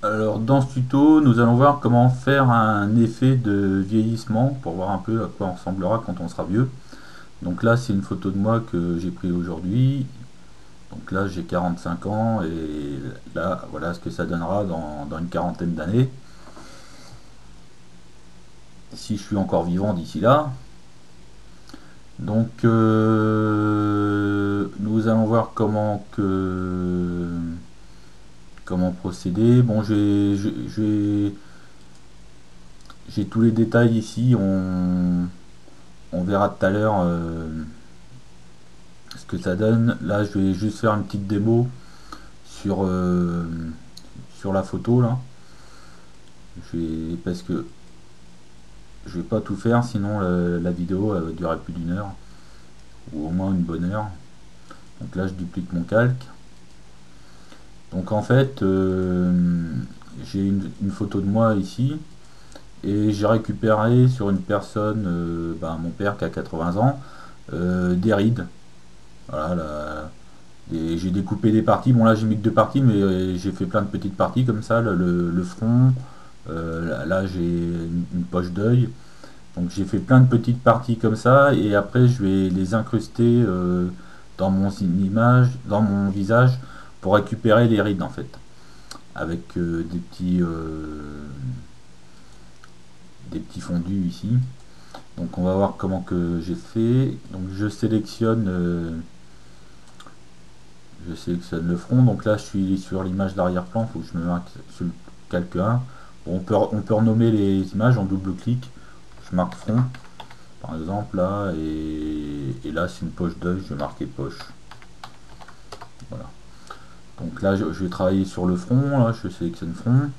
Alors dans ce tuto, nous allons voir comment faire un effet de vieillissement pour voir un peu à quoi on ressemblera quand on sera vieux. Donc là, c'est une photo de moi que j'ai pris aujourd'hui. Donc là, j'ai 45 ans et là, voilà ce que ça donnera dans une quarantaine d'années. Si je suis encore vivant d'ici là. Donc nous allons voir comment procéder. Bon, j'ai tous les détails ici. On verra tout à l'heure ce que ça donne. Là, je vais juste faire une petite démo sur, sur la photo là. Parce que je vais pas tout faire, sinon la vidéo elle va durer plus d'une heure ou au moins une bonne heure. Donc là, je duplique mon calque. Donc en fait, j'ai une photo de moi ici et j'ai récupéré sur une personne, mon père qui a 80 ans, des rides. Voilà, j'ai découpé des parties. Bon là j'ai mis que deux parties, mais j'ai fait plein de petites parties comme ça. Le front, là j'ai une poche d'œil. Donc j'ai fait plein de petites parties comme ça, et après je vais les incruster dans mon image, dans mon visage, pour récupérer les rides en fait, avec des petits fondus ici. Donc on va voir comment que j'ai fait. Donc je sélectionne le front. Donc là je suis sur l'image d'arrière-plan, il faut que je me marque sur le calque 1. Bon, on peut renommer les images en double clic. Je marque front par exemple là, et là c'est une poche d'œil, je vais marquer poche. Voilà. Donc là je vais travailler sur le front, là je sélectionne front.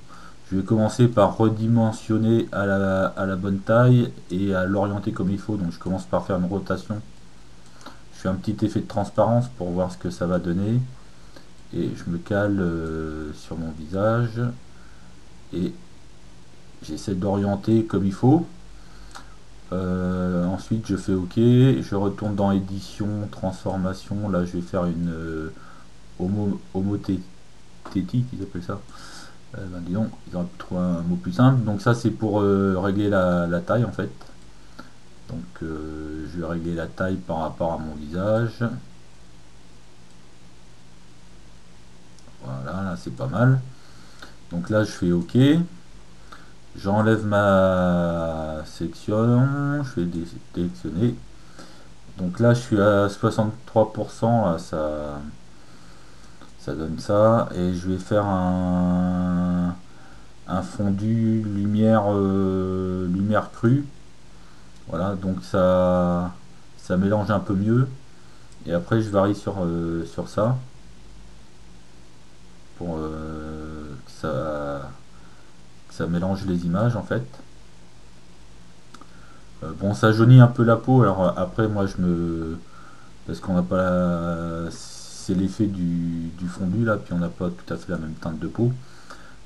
Je vais commencer par redimensionner à la bonne taille et à l'orienter comme il faut. Donc je commence par faire une rotation. Je fais un petit effet de transparence pour voir ce que ça va donner. Et je me cale sur mon visage. Et j'essaie d'orienter comme il faut. Ensuite je fais OK. Je retourne dans édition, transformation. Là je vais faire une homothétique, ils appellent ça. Disons, ils auraient pu trouver un mot plus simple. Donc ça c'est pour régler la taille en fait. Donc je vais régler la taille par rapport à mon visage. Voilà, là c'est pas mal. Donc là je fais OK. J'enlève ma sélection. Je vais désélectionner. Donc là je suis à 63%. Là, ça donne ça. Et je vais faire un fondu lumière crue. Voilà, donc ça mélange un peu mieux. Et après, je varie sur ça pour que ça mélange les images en fait. Bon, ça jaunit un peu la peau. Alors après, moi, parce qu'on n'a pas c'est l'effet du fondu là, puis on n'a pas tout à fait la même teinte de peau.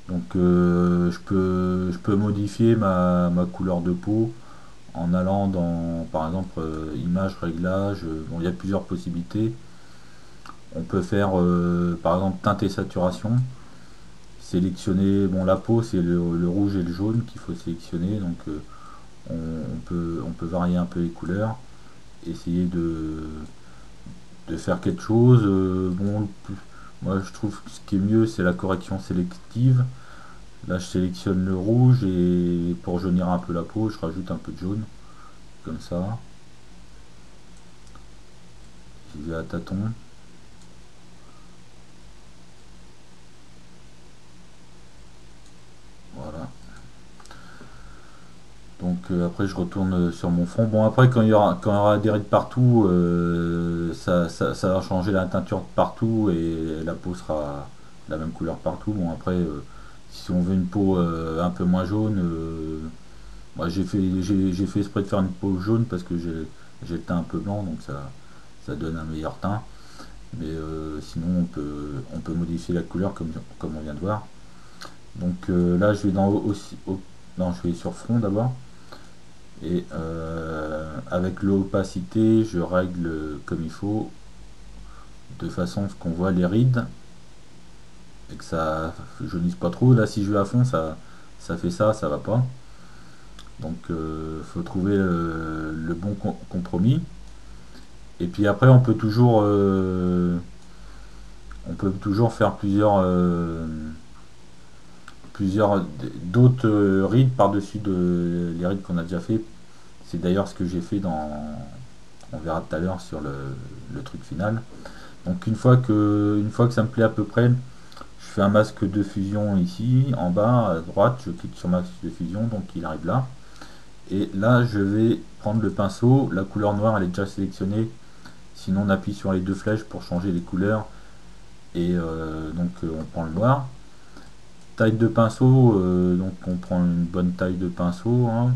Donc, je peux modifier ma couleur de peau en allant dans, par exemple, image, réglage. Bon, il y a plusieurs possibilités. On peut faire, par exemple, teinte et saturation. Sélectionner, bon, la peau, c'est le rouge et le jaune qu'il faut sélectionner. Donc, on peut varier un peu les couleurs. Essayer de faire quelque chose. Bon, moi, je trouve que ce qui est mieux, c'est la correction sélective. Là, je sélectionne le rouge et pour jaunir un peu la peau, je rajoute un peu de jaune. Comme ça. J'y vais à tâtons. Voilà. Donc après je retourne sur mon fond. Bon après quand il y aura des rides partout, ça va changer la teinture de partout et la peau sera la même couleur partout. Bon après si on veut une peau un peu moins jaune, moi j'ai fait exprès de faire une peau jaune parce que j'ai le teint un peu blanc, donc ça donne un meilleur teint. Mais sinon on peut modifier la couleur comme on vient de voir. Donc là je vais non, je vais sur fond d'abord. Et avec l'opacité, je règle comme il faut, de façon à ce qu'on voit les rides. et que ça jaunisse pas trop. Là, si je vais à fond, ça fait ça, ça va pas. Donc, faut trouver le bon compromis. Et puis après, on peut toujours faire plusieurs d'autres rides par-dessus les rides qu'on a déjà fait. C'est d'ailleurs ce que j'ai fait on verra tout à l'heure sur le truc final. Donc une fois que ça me plaît à peu près, je fais un masque de fusion ici, en bas à droite, je clique sur masque de fusion, donc il arrive là. Et là, je vais prendre le pinceau, la couleur noire elle est déjà sélectionnée, sinon on appuie sur les deux flèches pour changer les couleurs, et on prend le noir. Taille de pinceau, donc on prend une bonne taille de pinceau hein,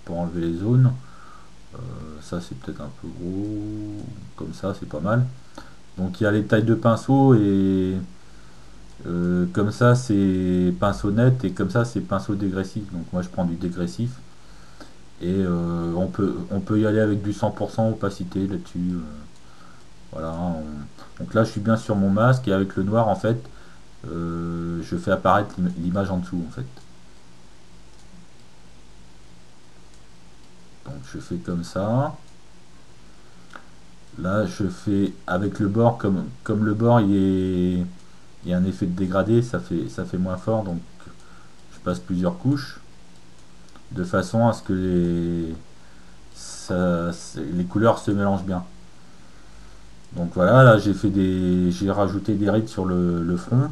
pour enlever les zones. Ça c'est peut-être un peu gros, comme ça c'est pas mal. Donc il y a les tailles de pinceau et comme ça c'est pinceau net et comme ça c'est pinceau dégressif. Donc moi je prends du dégressif et on peut y aller avec du 100% opacité là-dessus. Voilà. Donc là je suis bien sur mon masque et avec le noir en fait je fais apparaître l'image en dessous en fait. Donc je fais comme ça. Là je fais avec le bord comme le bord il y a un effet de dégradé, ça fait moins fort donc je passe plusieurs couches de façon à ce que les couleurs se mélangent bien. Donc voilà, là j'ai rajouté des rides sur le front.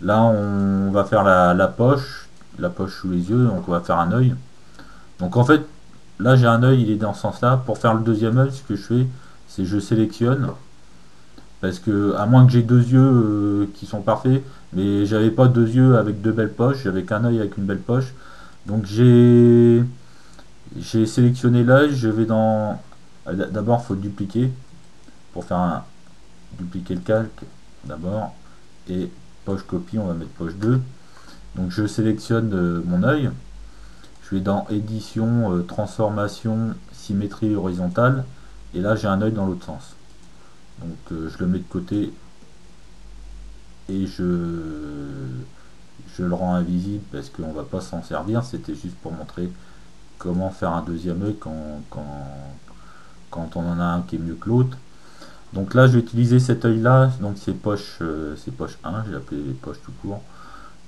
Là on va faire la poche sous les yeux, donc on va faire un œil. Donc en fait, là j'ai un œil, il est dans ce sens-là. Pour faire le deuxième œil, ce que je fais, c'est je sélectionne. Parce que à moins que j'ai deux yeux qui sont parfaits, mais j'avais pas deux yeux avec deux belles poches, j'avais qu'un œil avec une belle poche. Donc j'ai sélectionné l'œil, je vais dans. D'abord, il faut dupliquer pour faire dupliquer le calque d'abord. Et poche copie, on va mettre poche 2. Donc je sélectionne mon œil. Je vais dans édition, transformation, symétrie horizontale. Et là, j'ai un œil dans l'autre sens. Donc je le mets de côté et je le rends invisible parce qu'on ne va pas s'en servir. C'était juste pour montrer comment faire un deuxième œil quand on en a un qui est mieux que l'autre. Donc là, je vais utiliser cet œil-là, donc c'est poche 1, j'ai appelé les poches tout court.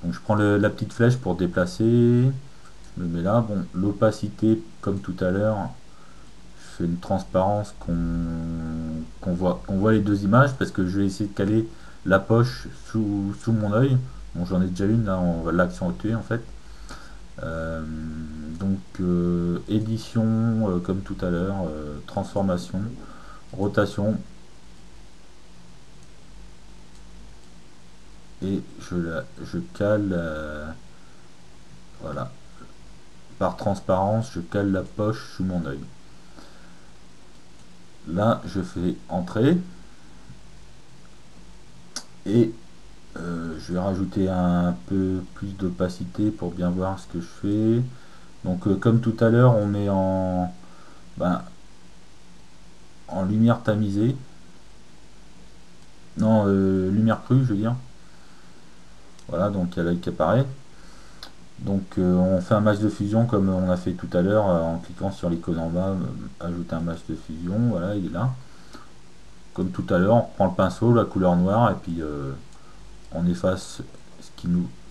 Donc je prends la petite flèche pour déplacer, je me mets là. Bon, l'opacité, comme tout à l'heure, je fais une transparence qu'on voit les deux images parce que je vais essayer de caler la poche sous mon œil. Bon, j'en ai déjà une, là, on va l'accentuer en fait. Euh, édition, comme tout à l'heure, transformation, rotation, et je cale, voilà, par transparence, je cale la poche sous mon œil. Là, je fais entrer et je vais rajouter un peu plus d'opacité pour bien voir ce que je fais. Donc, comme tout à l'heure, on met ben, en lumière tamisée, non, lumière crue, je veux dire. Voilà, donc il y a l'œil qui apparaît. Donc on fait un match de fusion comme on a fait tout à l'heure en cliquant sur l'icône en bas, ajouter un match de fusion, voilà il est là. Comme tout à l'heure, on prend le pinceau, la couleur noire et puis on efface ce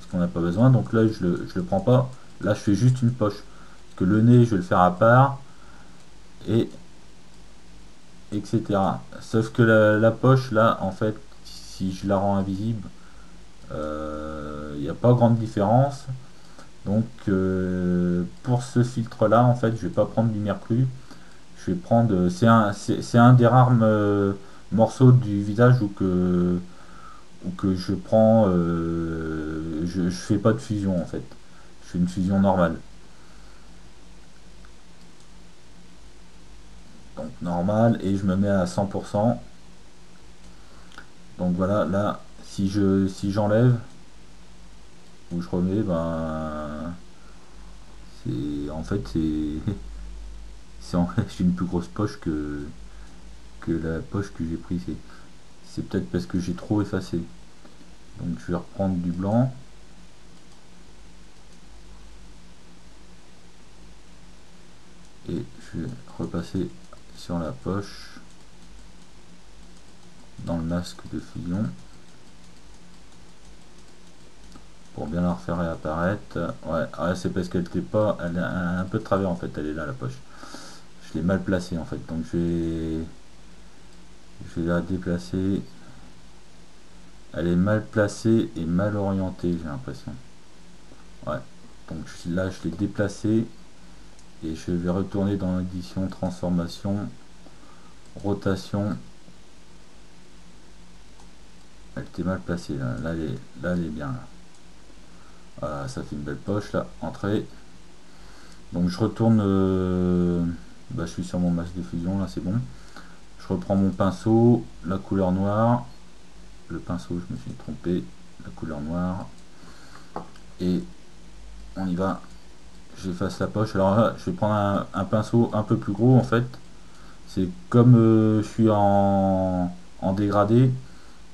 qu'on n'a pas besoin. Donc là je le prends pas, là je fais juste une poche. Parce que le nez je vais le faire à part et etc. Sauf que la poche là en fait si je la rends invisible, il n'y a pas grande différence. Donc pour ce filtre là en fait je vais pas prendre lumière crue, je vais prendre c'est un des rares morceaux du visage où que je prends je fais pas de fusion en fait, je fais une fusion normale, donc normale, et je me mets à 100%. Donc voilà, là si j'enlève ou je remets, ben c'est en fait j'ai une plus grosse poche que la poche que j'ai prise. C'est peut-être parce que j'ai trop effacé. Donc je vais reprendre du blanc. Et je vais repasser sur la poche dans le masque de fusion pour bien la refaire réapparaître. Ouais, c'est parce qu'elle était pas, elle a un peu de travers en fait, elle est là la poche. Je l'ai mal placée en fait, donc je vais la déplacer. Elle est mal placée et mal orientée, j'ai l'impression. Ouais, donc là je l'ai déplacée et je vais retourner dans l'édition transformation, rotation. Elle était mal placée là, là elle est bien là. Voilà, ça fait une belle poche là, entrée. Donc je retourne, bah, je suis sur mon masque de fusion là, c'est bon. Je reprends mon pinceau, la couleur noire, le pinceau, je me suis trompé, la couleur noire, et on y va. J'efface la poche. Alors là, je vais prendre un pinceau un peu plus gros en fait. C'est comme je suis en dégradé,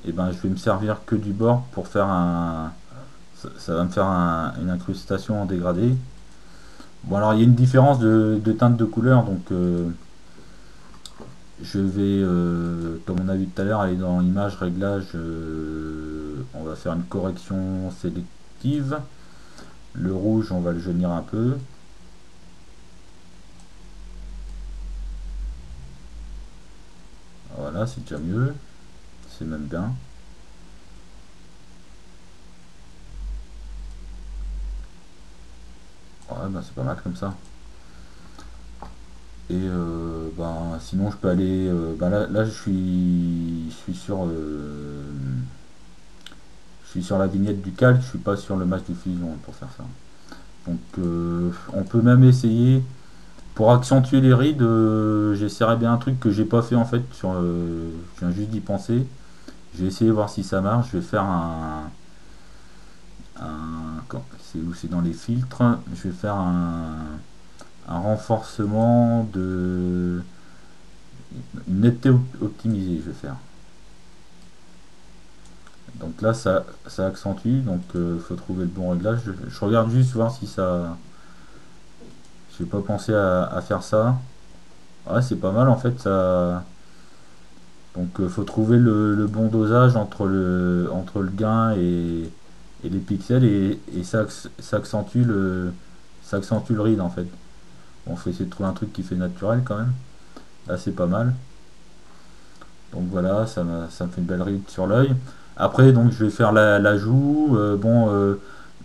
et ben je vais me servir que du bord pour faire un. Ça va me faire une incrustation en dégradé. Bon alors il y a une différence de teinte de couleur, donc je vais, comme on a vu tout à l'heure, aller dans image, réglage, on va faire une correction sélective. Le rouge, on va le jaunir un peu. Voilà, c'est déjà mieux. C'est même bien. Ouais, ben c'est pas mal comme ça. Et ben, sinon, je peux aller. Ben là je suis sur la vignette du calque, je suis pas sur le match de fusion pour faire ça. Donc, on peut même essayer. Pour accentuer les rides, j'essaierai bien un truc que j'ai pas fait en fait. Je viens juste d'y penser. Je vais essayer de voir si ça marche. Je vais faire c'est où c'est dans les filtres. Je vais faire un renforcement de une netteté optimisée. Je vais faire. Donc là, ça accentue. Donc il faut trouver le bon réglage. Je regarde juste voir si ça. J'ai pas pensé à faire ça. Ouais, c'est pas mal en fait. Ça. Donc il faut trouver le bon dosage entre le gain et les pixels et ça accentue ça accentue le read en fait. Bon, faut essayer de trouver un truc qui fait naturel quand même. Là c'est pas mal. Donc voilà, ça me fait une belle ride sur l'œil. Après donc je vais faire la joue.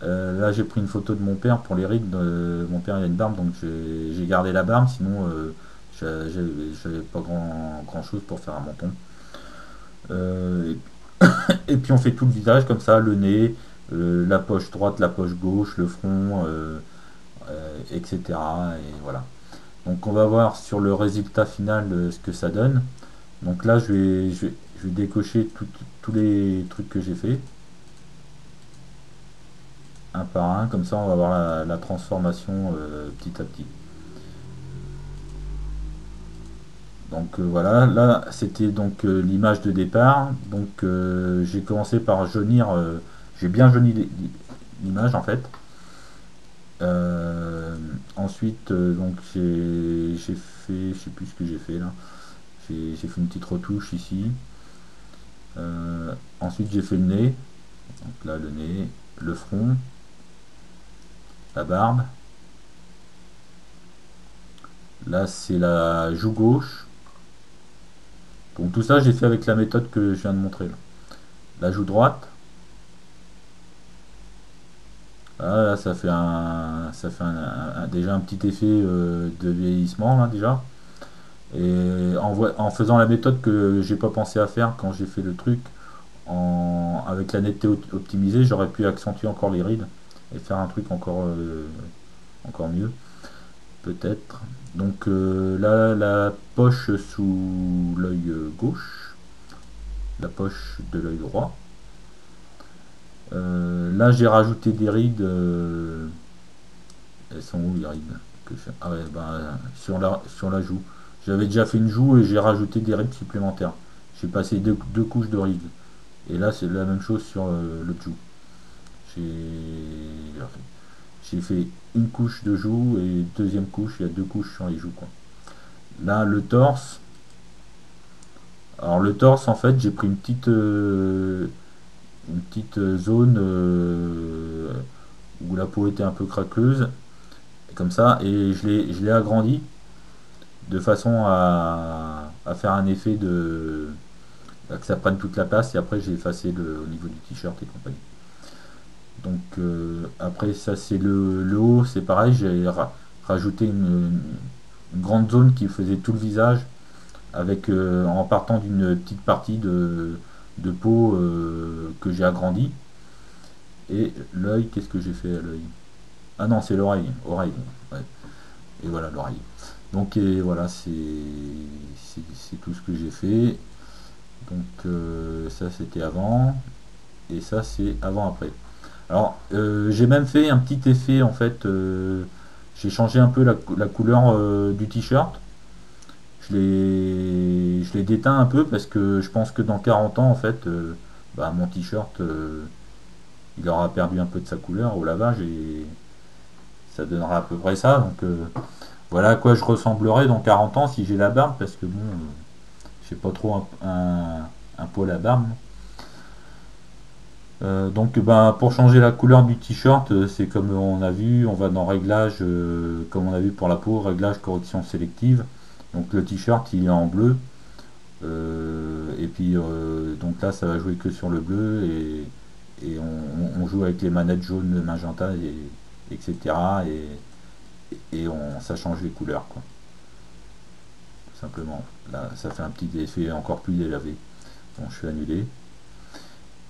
Là j'ai pris une photo de mon père pour les rides. Mon père il a une barbe donc j'ai gardé la barbe sinon j'avais pas grand chose pour faire un menton. Euh, et puis on fait tout le visage comme ça, le nez, la poche droite, la poche gauche, le front, etc. Et voilà. Donc on va voir sur le résultat final ce que ça donne. Donc là je vais décocher tous les trucs que j'ai fait, un par un, comme ça on va voir la transformation petit à petit. Donc voilà, là c'était donc l'image de départ. Donc j'ai commencé par jaunir, j'ai bien jauni l'image en fait. Ensuite, donc j'ai fait, je sais plus ce que j'ai fait là. J'ai fait une petite retouche ici. Ensuite, j'ai fait le nez. Donc là, le nez, le front, la barbe. Là, c'est la joue gauche. Donc tout ça, j'ai fait avec la méthode que je viens de montrer là. La joue droite. Là, ça fait déjà un petit effet de vieillissement là déjà. Et en faisant la méthode que j'ai pas pensé à faire quand j'ai fait le truc, avec la netteté optimisée, j'aurais pu accentuer encore les rides et faire un truc encore mieux, peut-être. Donc là, la poche sous l'œil gauche, la poche de l'œil droit. Là, j'ai rajouté des rides. Elles sont où les rides Ah ouais, bah, sur la joue. J'avais déjà fait une joue et j'ai rajouté des rides supplémentaires. J'ai passé deux couches de rides. Et là c'est la même chose sur le joue. J'ai fait une couche de joue et deuxième couche, il y a deux couches sur les joues quoi. Là le torse, alors le torse en fait j'ai pris une petite zone où la peau était un peu craqueuse, comme ça, et je l'ai agrandi de façon à faire un effet de que ça prenne toute la place, et après j'ai effacé au niveau du t-shirt et compagnie. Donc après ça c'est le haut, c'est pareil, j'ai rajouté une grande zone qui faisait tout le visage avec en partant d'une petite partie de peau que j'ai agrandi. Et l'œil, qu'est-ce que j'ai fait à l'œil? Ah non, c'est l'oreille. Oreille. Ouais. Et voilà l'oreille. Donc et voilà, c'est tout ce que j'ai fait. Donc ça c'était avant. Et ça c'est avant-après. Alors j'ai même fait un petit effet en fait. J'ai changé un peu la couleur du t-shirt. Je l'ai déteint un peu parce que je pense que dans 40 ans en fait, bah, mon t-shirt il aura perdu un peu de sa couleur au lavage et ça donnera à peu près ça. Donc voilà à quoi je ressemblerai dans 40 ans si j'ai la barbe, parce que bon, j'ai pas trop un poil à barbe. Donc ben, pour changer la couleur du t-shirt, c'est comme on a vu, on va dans réglage, comme on a vu pour la peau, réglage correction sélective. Donc le t-shirt il est en bleu. Et puis donc là ça va jouer que sur le bleu et on joue avec les manettes jaunes, magenta etc. Ça change les couleurs quoi. Tout simplement. Là ça fait un petit effet encore plus élevé. Bon je suis annulé.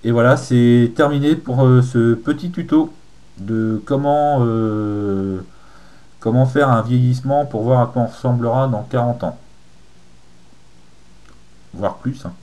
Et voilà c'est terminé pour ce petit tuto de comment faire un vieillissement pour voir à quoi on ressemblera dans 40 ans. Voire plus, hein.